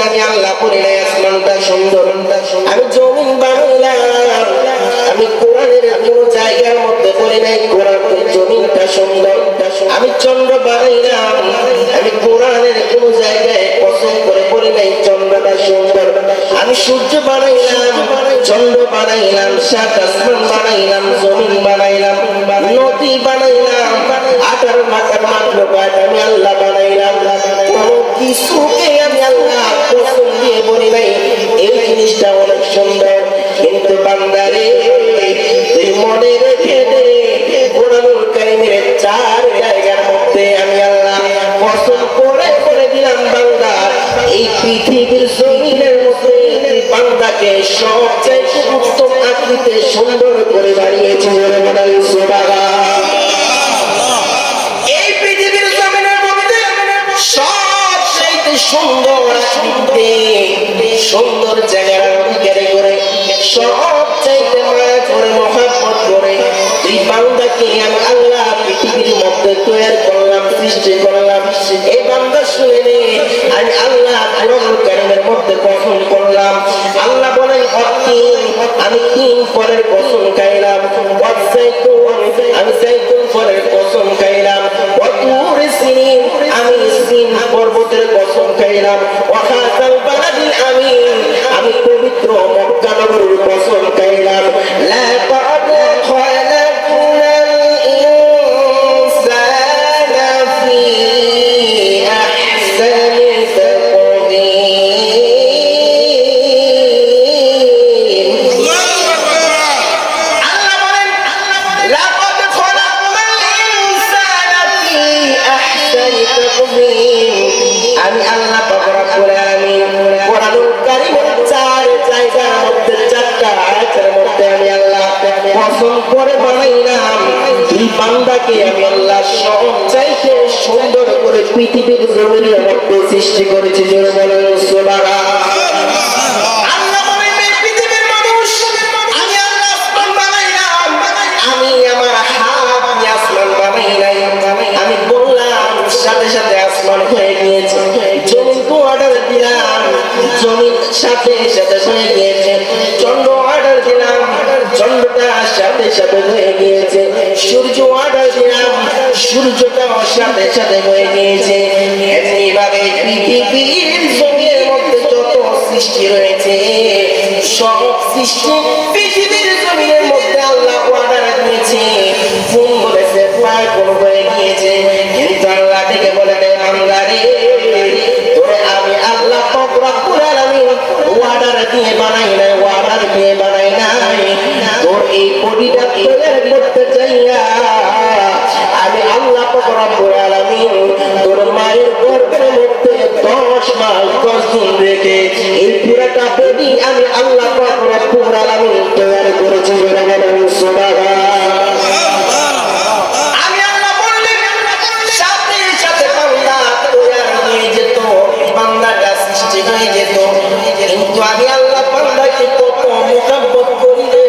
আমি আল্লাহ বলি নাই আসমানটা সুন্দর, আমি জমিন বানাইলাম। আমি কোরআনের কোন জায়গার মধ্যে বলি নাই জমিনটা সুন্দর। আমি চন্দ্র বানাইলাম, আমি কোরআনের কোন জায়গায় কসম করে বলি নাই চন্দ্রটা সুন্দর। আমি সূর্য বানাইলাম, চন্দ্র বানাইলাম, সাত আসমান বানাইলাম, জমিন বানাইলাম, নদী বানাইলাম, আকার মাকার মাত্রপাত আমি আল্লাহ বানাইলাম। কোন কিছুকে আমি আল্লাহ কসম দিয়ে বলি নাই এই জিনিসটা অনেক সুন্দর। কিন্তু বান্দারে তুই মনে রেখে দে, কোরআনুল কারীমের 4 জায়গার মধ্যে আমি আল্লাহ কসম করে বলে দিলাম, বান্দা এই পৃথিবীর জমিনের মধ্যে বান্দাকে সবচেয়ে উত্তম আকৃতিতে সুন্দর করে বানিয়েছে। এই পৃথিবীর জমিনের মধ্যে সবচেয়ে সুন্দর জায়গার অধিকারী করে, সবচাইতে মায়া করে, মহব্বত করে এই বান্দাকে আমি আল্লাহ পৃথিবীর মধ্যে তৈরি করলাম, সৃষ্টি করলাম। এই বান্দা শুনে নে, আমি আল্লাহ কোরআনুল কারীমের মধ্যে কসম করলাম। আল্লাহ বলেন আমি 3 ফলের কসম খাইলাম, আমি জাইতুন ফলের কসম খাইলাম, ওয়াতুর সিনিন আমি সিন পর্বতের কসম খাইলাম, ওয়াহাযাল বালাদিল আমিন আমি পবিত্র মক্কা নগরীর কসম খাইলাম। লাকাদ খালাকনাল ইনসানা ফি আহসানি তাকওয়ীম। আল্লাহ বলেন লাকাদ খালাকনাল ইনসানা ফি আহসানি তাকওয়ীম। আমি আল্লাহ পাক রব্বুল আলামিন কোরআনুল কারীমের 4 জায়গার মধ্যে 4টা আয়াতের মধ্যে আমি আল্লাহ কসম করে বানাইলাম, এই বান্দাকে আমি আল্লাহ সবচাইতে সুন্দর করে পৃথিবীর জমিনের মধ্যে সৃষ্টি করেছি। জোরে বলেন সুবহানাল্লাহ। আল্লাহ বলেন এই পৃথিবীর মানুষ আমি আল্লাহ আসমান বানাইলাম, আমি আমার হাত দিয়ে আসমান বানাই নাই। আমি বললাম সাথে সাথে আসমান হয়ে গিয়েছে। জমিন তো অর্ডার দিলাম, জমিন সাথে সাথে হয়ে গিয়েছে। চন্দ্র অর্ডার দিলাম, চন্দ্রটা সাথে সাথে হয়ে গিয়েছে। সূর্য অর্ডার দিলাম, সূর্যটা সাথে সাথে হয়ে গিয়েছে। এমনি ভাবে পৃথিবীর জমিনের মধ্যে যত সৃষ্টি রয়েছে সব সৃষ্টি পৃথিবীর জমিনের মধ্যে আল্লাহ অর্ডার দিয়েছে। কোন বলেছে পাগল হয়ে গিয়েছে, কিন্তু আল্লাহ থেকে বলে দেয় বান্দারে তোরে আমি আল্লাহ পাক রব্বুল আলামিন অর্ডার দিয়ে বানাই নাই, অর্ডার দিয়ে বানাই নাই। তোর এই বডিটা তৈরি করতে চাইয়া আমি আল্লাহ পাক রব্বুল আলামিন তোর মায়ের গর্ভের মধ্যে 10 মাস 10 দিন রেখে এই পুরোটা বডি আমি আল্লাহ পাক রব্বুল আলামিন তৈরি করেছি। সুবহানাল্লাহ। আমি আল্লাহ বললেন সাথে সাথে বান্দা তৈরি হয়ে যেত, বান্দাটা সৃষ্টি হয়ে যেত। কিন্তু আমি আল্লাহ বান্দাকে কত মোহাব্বত করি রে,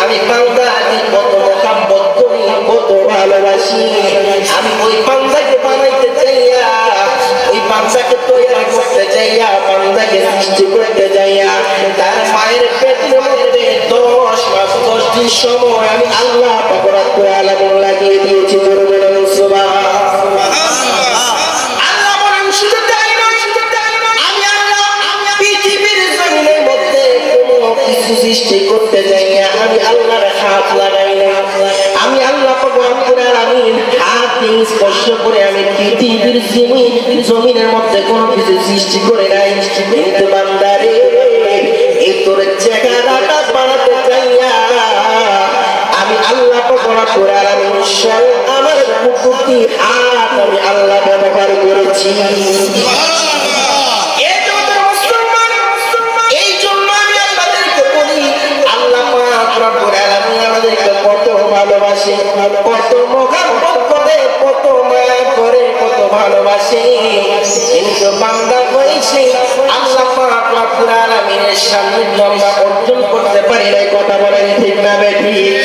আমি বান্দাকে কত মোহাব্বত করি, কত ভালোবাসি। আমি ওই বান্দাকে বানাইতে চাইয়া, ওই বান্দাকে তৈরি করতে চাইয়া, বান্দাকে সৃষ্টি করতে চাইয়া তার মায়ের পেটের মধ্যে 10 মাস 10 দিন সময় আমি আল্লাহ পাক রব্বুল আলামিন লাগিয়ে দিয়েছি। জোরে বলেন সুবহানাল্লাহ। আল্লাহ বলেন শুধু তাই নয়, আমি আল্লাহ পৃথিবীর জমিনের মধ্যে কোনো কিছু সৃষ্টি করতে যাইয়া আমি আল্লাহর হাত লাগাই না। আমি আল্লাহ পাক রব্বুল আলামিন হাত দিয়ে স্পর্শ করে আমি পৃথিবীর জমিনের মধ্যে কোনো কিছু সৃষ্টি করে নাই। কিন্তু বান্দারে এই তোর চেহারাটা বানাতে চাইয়া আমি আল্লাহ পাক রব্বুল আলামিন আমার কুকুরটি হাত আমি আল্লাহ ব্যবহার করেছি। এই জন্য আমি আপনাদেরকে বলি আল্লাহ পাক রব্বুল আলামিন আমাদেরকে কত ভালোবাসে, কত মোহাব্বত করে, কত মায়া করে, কত ভালোবাসে। কিন্তু বান্দা হয়েছে আল্লাহ পাক রব্বুল আলামিনের সান্নিধ্য আমরা অর্জন করতে পারি নাই। কথা বলেন ঠিক না বেঠিক?